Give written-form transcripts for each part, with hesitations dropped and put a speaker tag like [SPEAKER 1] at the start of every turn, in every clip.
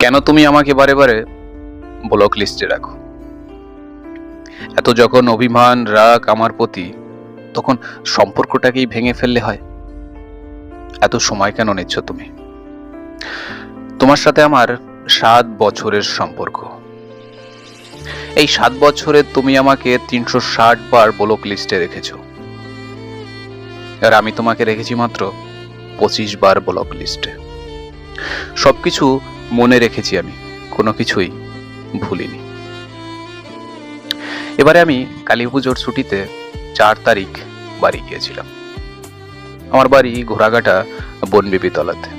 [SPEAKER 1] কেন তুমি আমাকে বারে বারে ব্লক লিস্টে রাখো? এত যখন অভিমান রাগ আমার প্রতি, তখন সম্পর্কটাকেই ভেঙে ফেললে হয়। এত সময় কেন নিচ্ছ তুমি? তোমার সাথে আমার 7 বছরের সম্পর্ক। এই 7 বছরে তুমি আমাকে 360 বার ব্লক লিস্টে রেখেছো, আর আমি তোমাকে রেখেছি মাত্র 25 বার ব্লক লিস্টে। সবকিছু মনে রেখেছি আমি, কোনো কিছুই ভুলিনি। এবারে আমি কালী পুজোর ছুটিতে 4 তারিখ বাড়ি গিয়েছিলাম। আমার বাড়ি ঘোড়াঘাটা বনবিবিতলাতে।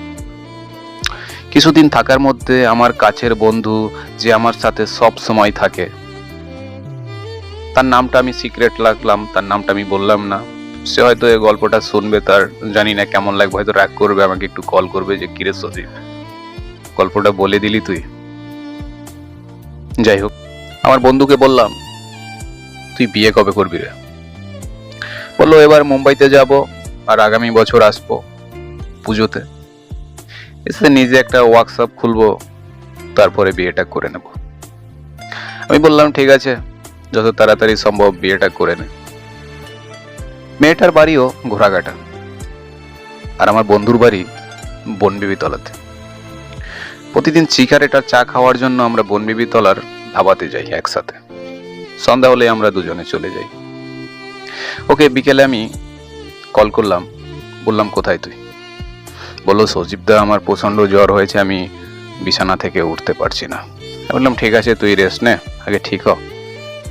[SPEAKER 1] কিছুদিন থাকার মধ্যে আমার কাছের বন্ধু, যে আমার সাথে সব সময় থাকে, তার নামটা আমি সিক্রেট রাখলাম, তার নামটা আমি বললাম না। সে হয়তো এই গল্পটা শুনবে, তার জানি না কেমন লাগবে, হয়তো রাগ করবে, আমাকে একটু কল করবে যে কিরে সজীব, গল্পটা বলে দিলি তুই। যাই হোক, আমার বন্ধুকে বললাম, তুই বিয়ে কবে করবি রে? বললো, এবার মুম্বাইতে যাব, আর আগামী বছর আসবো পুজোতে, এসে নিজে একটা ওয়ার্কশপ খুলবো, তারপরে বিয়েটা করে নেব। আমি বললাম, ঠিক আছে, যত তাড়াতাড়ি সম্ভব বিয়েটা করে নে। মেয়েটার বাড়িও ঘোড়াঘাটা, আর আমার বন্ধুর বাড়ি বনবিবিতলাতে। প্রতিদিন সিগারেট আর চা খাওয়ার জন্য আমরা বনবিবিতলার ধাবাতে যাই একসাথে। সন্ধ্যা হলে আমরা দুজনে চলে যাই। ওকে বিকেলে আমি কল করলাম, বললাম, কোথায় তুই? বললো, সজীবদা, আমার প্রচন্ড জ্বর হয়েছে, আমি বিছানা থেকে উঠতে পারছি না। আমি বললাম, ঠিক আছে, তুই রেস্ট নে, আগে ঠিক হ,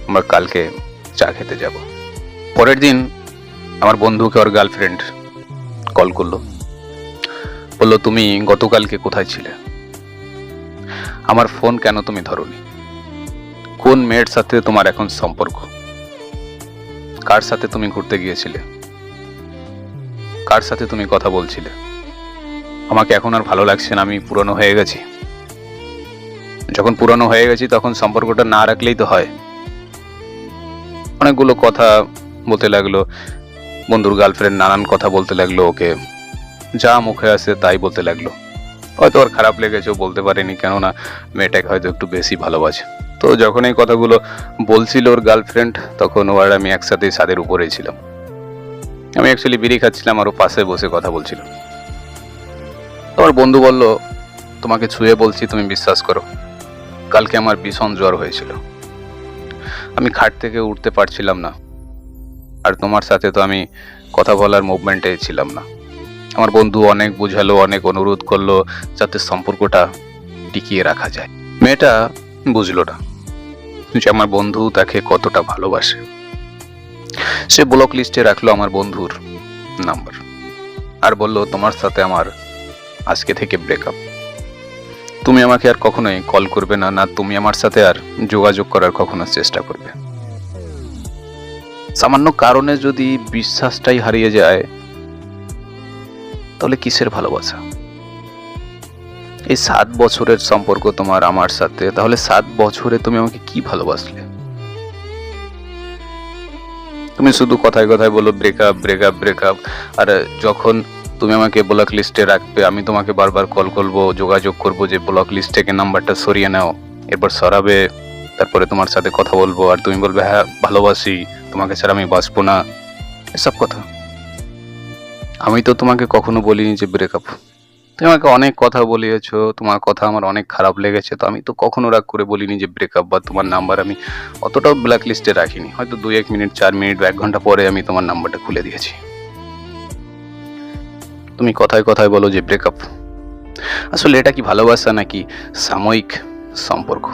[SPEAKER 1] আমরা কালকে চা খেতে যাব। পরের দিন আমার বন্ধুকে ওর গার্লফ্রেন্ড কল করলো, বললো, তুমি গতকালকে কোথায় ছিলে? আমার ফোন কেন তুমি ধরোনি? কোন মেয়ের সাথে তোমার এখন সম্পর্ক? কার সাথে তুমি ঘুরতে গিয়েছিলে? কার সাথে তুমি কথা বলছিলে? আমাকে এখন আর ভালো লাগছে না, আমি পুরনো হয়ে গেছি। যখন পুরনো হয়ে গেছি তখন সম্পর্কটা না রাখলেই তো হয়। অনেকগুলো কথা বলতে লাগলো, বন্ধুর গার্লফ্রেন্ড নানান কথা বলতে লাগলো, ওকে যা মুখে আসে তাই বলতে লাগলো। হয়তো ওর খারাপ লেগেছে, বলতে পারেনি, কেননা মেয়েটাকে হয়তো একটু বেশি ভালোবাসে। তো যখন এই কথাগুলো বলছিল ওর গার্লফ্রেন্ড, তখন ও আর আমি একসাথে ছাদের উপরেই ছিলাম। আমি অ্যাকচুয়ালি বিড়ি খাচ্ছিলাম, আর ও পাশে বসে কথা বলছিল। আমার বন্ধু বলল, তোমাকে ছুঁয়ে বলছি, তুমি বিশ্বাস করো, কালকে আমার ভীষণ জ্বর হয়েছিল, আমি খাট থেকে উঠতে পারছিলাম না, আর তোমার সাথে তো আমি কথা বলার মুভমেন্টে ছিলাম না। আমার বন্ধু অনেক বুঝালো, অনেক অনুরোধ করলো যাতে সম্পর্কটা টিকিয়ে রাখা যায়। মেয়েটা বুঝলো না যে আমার বন্ধু তাকে কতটা ভালোবাসে। সে ব্লক লিস্টে রাখলো আমার বন্ধুর নাম্বার, আর বলল, তোমার সাথে আমার আজকে থেকে ব্রেকআপ। তুমি আমাকে আর কখনোই কল করবে না, না তুমি আমার সাথে আর যোগাযোগ করার কখনো চেষ্টা করবে। সামান্য কারণে যদি বিশ্বাসটাই হারিয়ে যায়, তাহলে কিসের ভালোবাসা? এই 7 বছরের সম্পর্ক তোমার আমার সাথে, তাহলে 7 বছরে তুমি আমাকে কি ভালোবাসলে? তুমি শুধু কথায় কথায় বলো ব্রেকআপ ব্রেকআপ ব্রেকআপ, আর যখন তুমি আমাকে ব্লক লিস্টে রাখবে, আমি তোমাকে বারবার কল করবো, যোগাযোগ করবো যে ব্লক লিস্ট থেকে নাম্বারটা সরিয়ে নাও। এরপর সরাবে, তারপরে তোমার সাথে কথা বলবো, আর তুমি বলবে, হ্যাঁ ভালোবাসি, তোমাকে ছাড়া আমি বাঁচবো না। এসব কথা আমি তো তোমাকে কখনো বলিনি যে ব্রেকআপ। তুমি আমাকে অনেক কথা বলিয়েছো, তোমার কথা আমার অনেক খারাপ লেগেছে, তো আমি তো কখনো রাগ করে বলিনি যে ব্রেকআপ, বা তোমার নাম্বার আমি অতটাও ব্ল্যাক লিস্টে রাখিনি। হয়তো 2-1 মিনিট, 4 মিনিট বা 1 ঘন্টা পরে আমি তোমার নাম্বারটা খুলে দিয়েছি। তুমি কথায় কথায় বলো যে ব্রেকআপ। আসলে এটা কি ভালোবাসা নাকি সাময়িক সম্পর্ক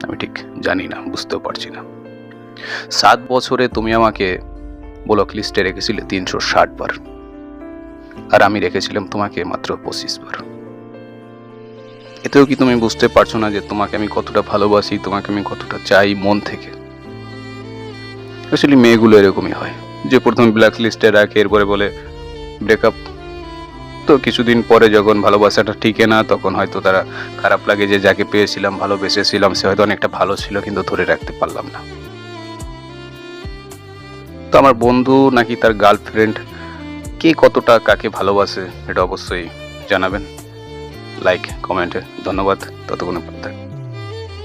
[SPEAKER 1] আমি ঠিক জানি না, বুঝতেও পারছি না। 7 বছরে তুমি আমাকে ব্লক লিস্টে রেখেছিলে 360 বার, আর আমি রেখেছিলাম তোমাকে মাত্র 25 বার। এতেও কি তুমি বুঝতে পারছো না যে তোমাকে আমি কতটা ভালোবাসি, তোমাকে আমি কতটা চাই মন থেকে? অ্যাকচুয়ালি মেয়েগুলো এরকমই হয়, যে প্রথমে ব্ল্যাক লিস্টে রাখে, এরপরে বলে ব্রেকআপ। তো কিছুদিন পরে যখন ভালোবাসাটা টিকে না, তখন হয়তো তারা খারাপ লাগে যে যাকে পেয়েছিলাম, ভালোবেসেছিলাম, সে হয়তো অনেকটা ভালো ছিল, কিন্তু ধরে রাখতে পারলাম না। তো আমার বন্ধু নাকি তার গার্লফ্রেন্ড, কে কতটা কাকে ভালোবাসে, এটা অবশ্যই জানাবেন। লাইক কমেন্টে। ধন্যবাদ, ততক্ষণে ভালো থাকবেন।